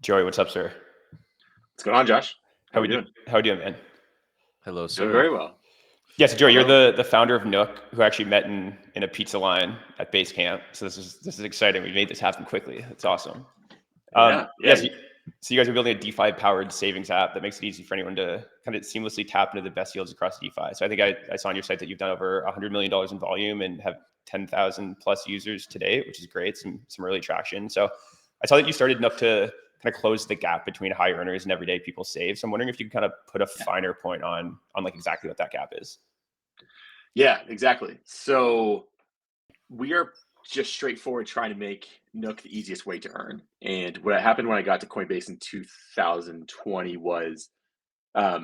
Joey, what's up, sir? What's going on, Josh? How How we we do? doing? How we doing, man? Hello, Doing sir. very well. Yeah, so Joey, you're Although, the founder of Nook, who actually met in a pizza line at base camp. So this is exciting. We made this happen quickly. It's awesome. yeah, Yes. So you guys are building a DeFi-powered savings app that makes it easy for anyone to kind of seamlessly tap into the best yields across DeFi. So I think I saw on your site that you've done over $100 million in volume and have 10,000 plus users today, which is great. Some early traction. So I saw that you started Nook to kind of close the gap between high earners and everyday people save. So I'm wondering if you can kind of put a finer point on like exactly what that gap is. yeah, exactly. So we are just straightforward trying to make Nook the easiest way to earn. And what happened when I got to Coinbase in 2020 was I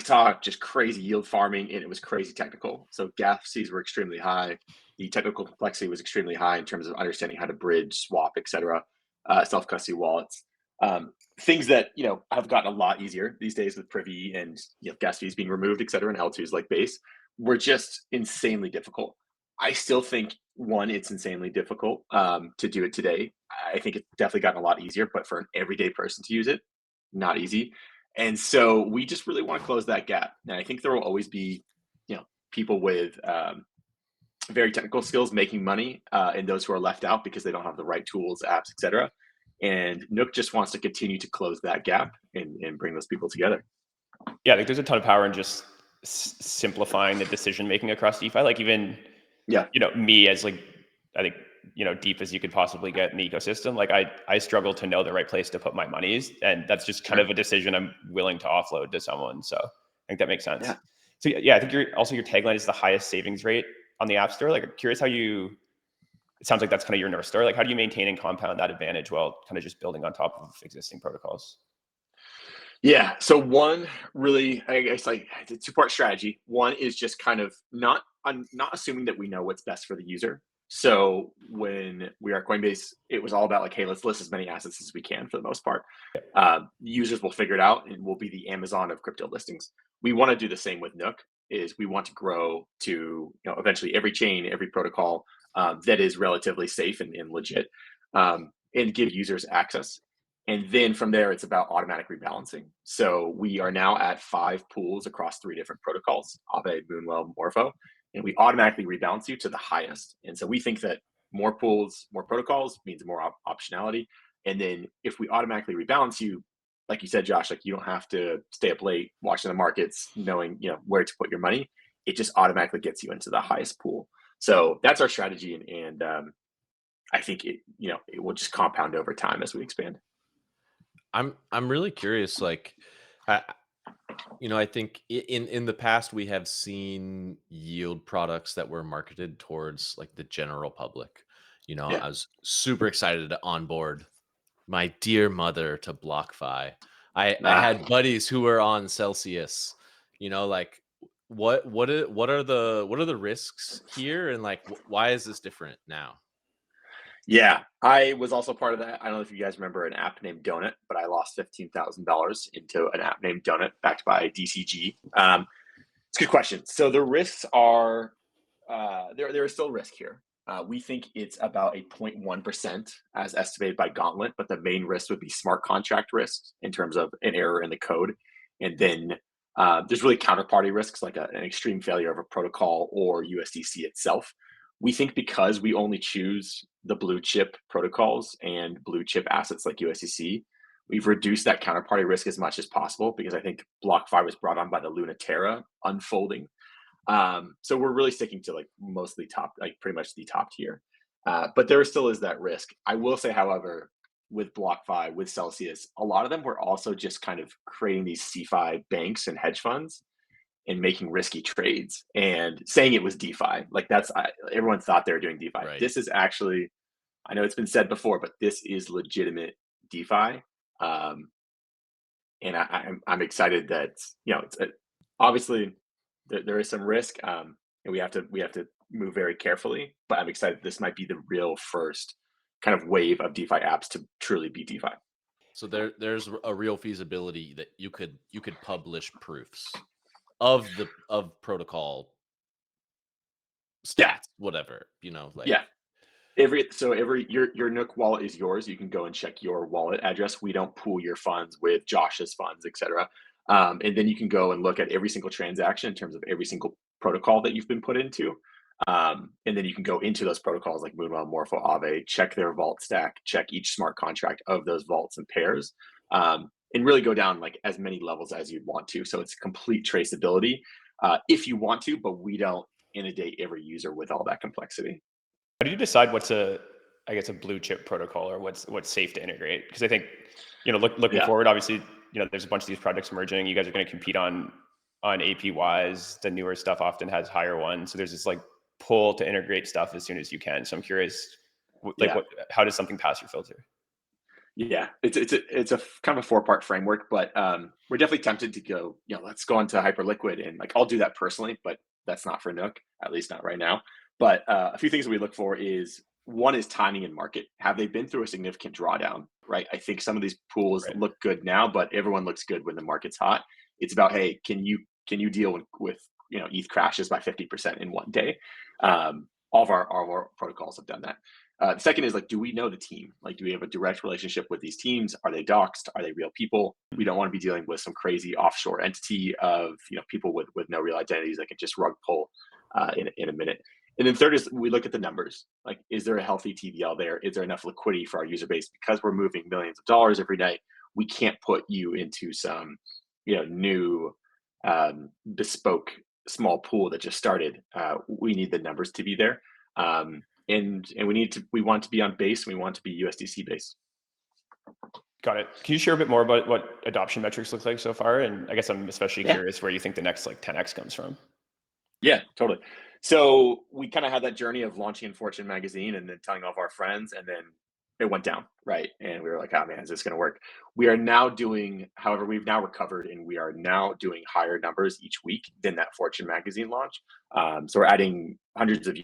saw just crazy yield farming and it was crazy technical. So gas fees were extremely high. The technical complexity was extremely high in terms of understanding how to bridge, swap, etc. Self-custody wallets. Things that have gotten a lot easier these days with Privy and gas fees being removed, etc. And L2s like Base were just insanely difficult. I still think it's insanely difficult to do it today. I think it's definitely gotten a lot easier, but for an everyday person to use it, not easy. And so we just really want to close that gap. And I think there will always be, people with very technical skills making money, and those who are left out because they don't have the right tools, apps, etc. And Nook just wants to continue to close that gap and bring those people together. Yeah, I think there's a ton of power in just simplifying the decision making across DeFi. Like even Yeah, me as like I think deep as you could possibly get in the ecosystem. Like I struggle to know the right place to put my monies, and that's just kind sure. of a decision I'm willing to offload to someone. So I think that makes sense. Yeah. So yeah, I think your tagline is the highest savings rate on the App Store. Like, I'm curious how you. It sounds like that's kind of your North Star. Like, how do you maintain and compound that advantage while kind of just building on top of existing protocols? Yeah. So one really, I guess, like it's a two-part strategy. One is just kind of not assuming that we know what's best for the user. So when we are at Coinbase, it was all about like, hey, let's list as many assets as we can for the most part. Users will figure it out, and we'll be the Amazon of crypto listings. We want to do the same with Nook. Is we want to grow to eventually every chain, every protocol that is relatively safe and legit, and give users access. And then from there, it's about automatic rebalancing. So we are now at 5 pools across 3 different protocols: Aave, Moonwell, Morpho, and we automatically rebalance you to the highest. And so we think that more pools, more protocols means more optionality. And then if we automatically rebalance you, like you said, Josh, like you don't have to stay up late watching the markets, knowing where to put your money. It just automatically gets you into the highest pool. So that's our strategy, and I think it will just compound over time as we expand. I'm really curious. Like, I, I think in the past we have seen yield products that were marketed towards like the general public. Yeah. I was super excited to onboard my dear mother to BlockFi. I had buddies who were on Celsius. Like what are the risks here, and like why is this different now? Yeah, I was also part of that. I don't know if you guys remember an app named Donut, but I lost $15,000 into an app named Donut backed by DCG. It's a good question. So the risks are there is still risk here. We think it's about a 0.1% as estimated by Gauntlet, but the main risk would be smart contract risks in terms of an error in the code. And then there's really counterparty risks like an extreme failure of a protocol or USDC itself. We think because we only choose the blue chip protocols and blue chip assets like USDC, we've reduced that counterparty risk as much as possible because I think BlockFi was brought on by the Lunaterra unfolding. So we're really sticking to like mostly top, like pretty much the top tier. But there still is that risk. I will say, however, with BlockFi, with Celsius, a lot of them were also just kind of creating these CeFi banks and hedge funds and making risky trades and saying it was DeFi. Like everyone thought they were doing DeFi. Right. This is actually, I know it's been said before, but this is legitimate DeFi. And I'm excited that it's obviously there is some risk, and we have to move very carefully. But I'm excited this might be the real first kind of wave of DeFi apps to truly be DeFi. So there's a real feasibility that you could publish proofs of protocol stats, Yeah. whatever, like Yeah. Your Nook wallet is yours. You can go and check your wallet address. We don't pool your funds with Josh's funds, etc. And then you can go and look at every single transaction in terms of every single protocol that you've been put into. And then you can go into those protocols like Moonwell, Morpho, Aave, check their vault stack, check each smart contract of those vaults and pairs, and really go down like as many levels as you'd want to. So it's complete traceability if you want to, but we don't inundate every user with all that complexity. How do you decide what's I guess, a blue chip protocol or what's safe to integrate? Because I think, looking Yeah. forward, obviously, there's a bunch of these projects emerging. You guys are going to compete on APYs. The newer stuff often has higher ones. So there's this like pull to integrate stuff as soon as you can. So I'm curious, Yeah. how does something pass your filter? Yeah, it's a kind of a 4-part framework, but we're definitely tempted to go, let's go into Hyperliquid, and like I'll do that personally, but that's not for Nook, at least not right now. But a few things that we look for is one is timing and market. Have they been through a significant drawdown? Right. I think some of these pools Right. look good now, but everyone looks good when the market's hot. It's about, hey, can you deal with ETH crashes by 50% in one day? All of our protocols have done that. The second is like, do we know the team? Like, do we have a direct relationship with these teams? Are they doxed? Are they real people? We don't want to be dealing with some crazy offshore entity of people with no real identities that can just rug pull in a minute. And then third is we look at the numbers. Like, is there a healthy TVL there? Is there enough liquidity for our user base? Because we're moving millions of dollars every day, we can't put you into some new bespoke small pool that just started. We need the numbers to be there. And we want to be on base. We want to be USDC based. Got it. Can you share a bit more about what adoption metrics look like so far? And I guess I'm especially curious where you think the next like 10x comes from. Yeah, totally. So we kind of had that journey of launching in Fortune magazine and then telling all of our friends, and then it went down, right? And we were like, oh man, is this going to work? We are now doing, however, we've now recovered and we are now doing higher numbers each week than that Fortune magazine launch. So we're adding hundreds of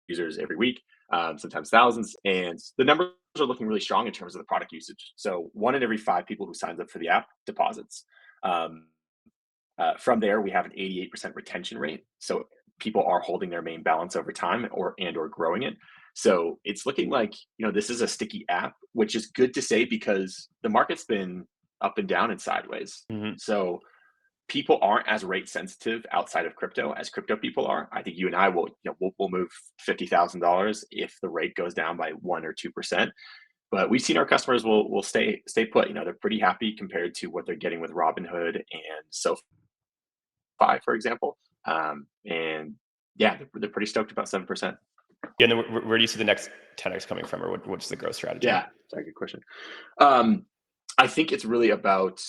users every week, sometimes thousands, and the numbers are looking really strong in terms of the product usage. So 1 in every 5 people who signs up for the app deposits. From there, we have an 88% retention rate. So people are holding their main balance over time or growing it. So it's looking like, this is a sticky app, which is good to say because the market's been up and down and sideways. Mm-hmm. So people aren't as rate sensitive outside of crypto as crypto people are. I think you and I will, we'll move $50,000 if the rate goes down by 1 or 2%. But we've seen our customers will stay put. They're pretty happy compared to what they're getting with Robinhood and SoFi, for example. And yeah, they're pretty stoked about 7%. Yeah, and then where do you see the next 10x coming from, or what's the growth strategy? Yeah, sorry, good question. I think it's really about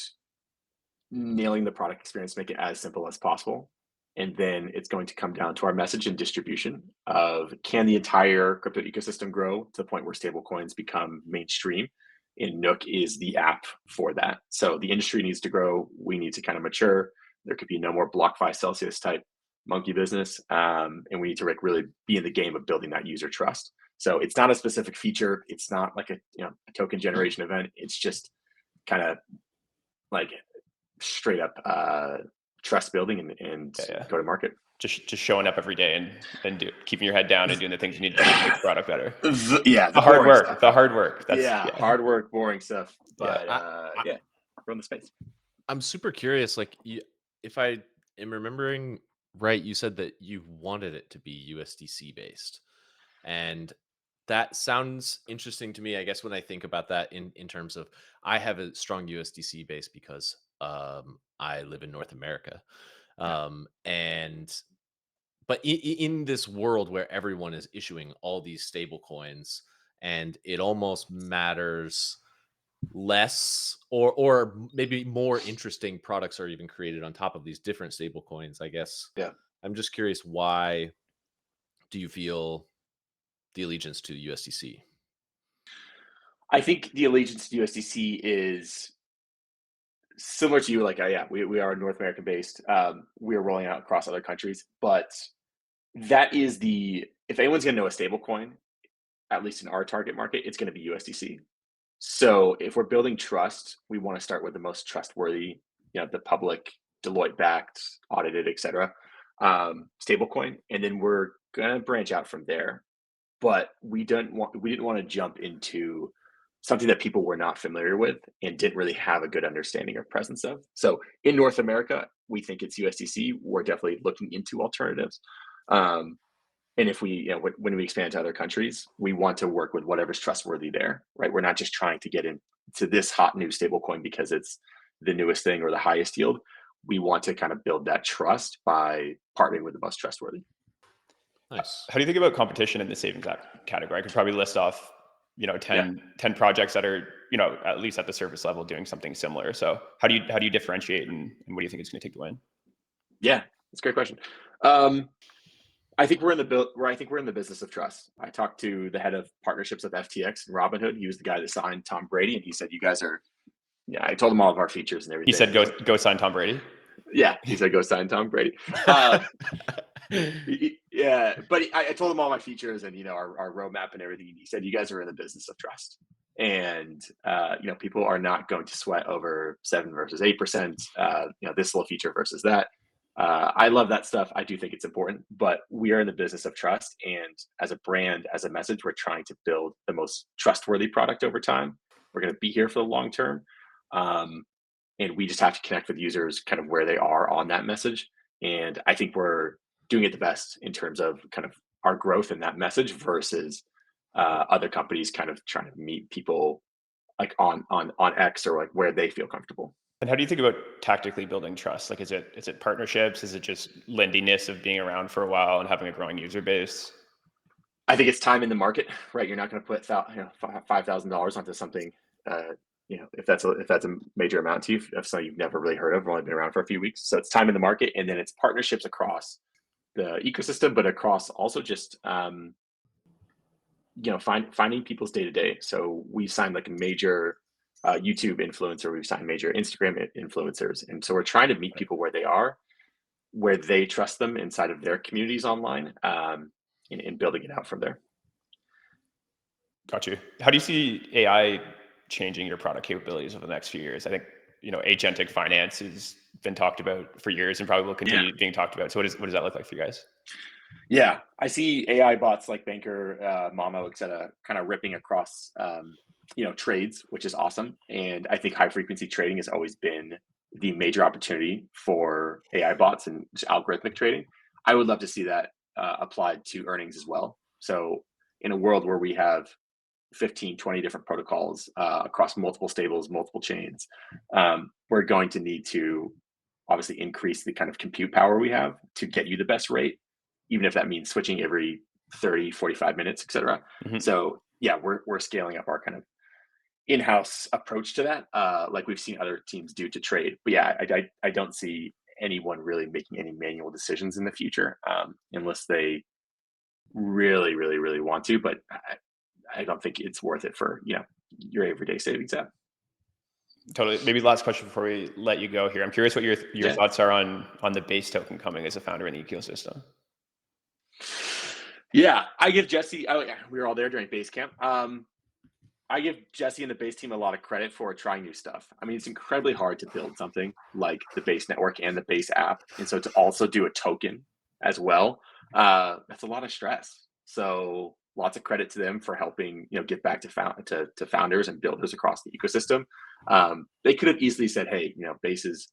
nailing the product experience, make it as simple as possible. And then it's going to come down to our message and distribution of, can the entire crypto ecosystem grow to the point where stablecoins become mainstream? And Nook is the app for that. So the industry needs to grow. We need to kind of mature. There could be no more BlockFi Celsius type monkey business. And we need to really be in the game of building that user trust. So it's not a specific feature. It's not like a token generation event. It's just kind of like straight up trust building and go to market. Just showing up every day and keeping your head down and doing the things you need to do to make the product better. The hard work. Stuff. The hard work. That's hard work, boring stuff. But run the space. I'm super curious. Like, if I am remembering right, you said that you wanted it to be USDC based, and that sounds interesting to me. I guess when I think about that in terms of, I have a strong USDC base because I live in North America, but in this world where everyone is issuing all these stable coins, and it almost matters less, or maybe more interesting products are even created on top of these different stable coins, I guess. Yeah. I'm just curious, why do you feel the allegiance to USDC? I think the allegiance to USDC is similar to you. Like, we are North American based. We are rolling out across other countries, but that is if anyone's going to know a stable coin, at least in our target market, it's going to be USDC. So if we're building trust, we want to start with the most trustworthy, the public, Deloitte backed, audited, etc. Stablecoin, and then we're going to branch out from there. but we didn't want to jump into something that people were not familiar with and didn't really have a good understanding or presence of. So in North America, we think it's USDC. We're definitely looking into alternatives. And if we, when we expand to other countries, we want to work with whatever's trustworthy there, right? We're not just trying to get into this hot new stablecoin because it's the newest thing or the highest yield. We want to kind of build that trust by partnering with the most trustworthy. Nice. How do you think about competition in the savings app category? I could probably list off, 10 projects that are, at least at the surface level doing something similar. So how do you differentiate and what do you think is going to take the win? Yeah, that's a great question. I think we're in the business of trust. I talked to the head of partnerships of FTX and Robinhood. He was the guy that signed Tom Brady, and he said, "You guys are." Yeah, I told him all of our features and everything. He said, "Go sign Tom Brady." Yeah, he said, "Go sign Tom Brady." Yeah, but I told him all my features and our roadmap and everything. He said, "You guys are in the business of trust, and people are not going to sweat over 7 versus 8%. This little feature versus that." I love that stuff. I do think it's important, but we are in the business of trust. And as a brand, as a message, we're trying to build the most trustworthy product over time. We're going to be here for the long term. And we just have to connect with users kind of where they are on that message. And I think we're doing it the best in terms of kind of our growth in that message versus other companies kind of trying to meet people like on X or like where they feel comfortable. And how do you think about tactically building trust? Like, is it partnerships? Is it just lendiness of being around for a while and having a growing user base? I think it's time in the market, right? You're not going to put $5,000 onto something, if that's a major amount to you, if something you've never really heard of, only been around for a few weeks. So it's time in the market, and then it's partnerships across the ecosystem, but across also just finding people's day to day. So we signed like a major YouTube influencer, we've signed major Instagram influencers. And so we're trying to meet people where they are, where they trust them inside of their communities online, and building it out from there. Got you. How do you see AI changing your product capabilities over the next few years? I think, agentic finance has been talked about for years and probably will continue being talked about. So what does that look like for you guys? Yeah, I see AI bots like Banker, Momo, et cetera, kind of ripping across trades, which is awesome. And I think high frequency trading has always been the major opportunity for AI bots and just algorithmic trading. I would love to see that applied to earnings as well. So in a world where we have 15, 20 different protocols across multiple stables, multiple chains, we're going to need to obviously increase the kind of compute power we have to get you the best rate, even if that means switching every 30, 45 minutes, et cetera. Mm-hmm. So yeah, we're scaling up our kind of in-house approach to that, like we've seen other teams do to trade. But yeah, I don't see anyone really making any manual decisions in the future, unless they really, really, really want to. But I don't think it's worth it for your everyday savings app. Totally. Maybe last question before we let you go here. I'm curious what your thoughts are on the base token coming as a founder in the ecosystem. Yeah, I give Jesse. We were all there during base camp. I give Jesse and the base team a lot of credit for trying new stuff. I mean, it's incredibly hard to build something like the base network and the base app, and so to also do a token as well, that's a lot of stress. So lots of credit to them for helping give back to founders and builders across the ecosystem. They could have easily said, "Hey, base is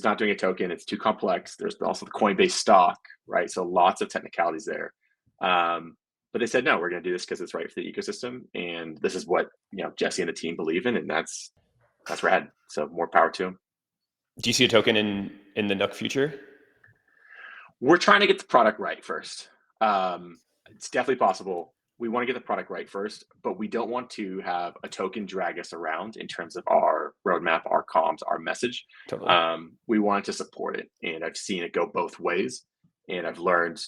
not doing a token; it's too complex." There's also the Coinbase stock, right? So lots of technicalities there. But they said, no, we're going to do this because it's right for the ecosystem. And this is what, Jesse and the team believe in. And that's rad. So more power to them. Do you see a token in the Nook future? We're trying to get the product right first. It's definitely possible. We want to get the product right first, but we don't want to have a token drag us around in terms of our roadmap, our comms, our message. Totally. We want to support it. And I've seen it go both ways. And I've learned,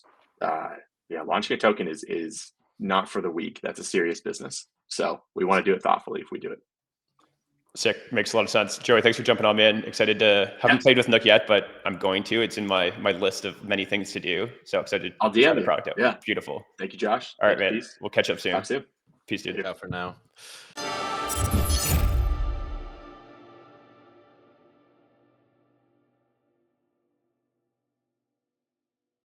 launching a token is not for the weak. That's a serious business. So we want to do it thoughtfully if we do it. Sick. Makes a lot of sense. Joey, thanks for jumping on, man. Excited to, haven't played with Nook yet, but I'm going to. It's in my list of many things to do. So excited I'll DM the product out. Yeah. Beautiful. Thank you, Josh. All right, man. Peace. We'll catch up soon. Talk soon. Peace, dude. Ciao for now.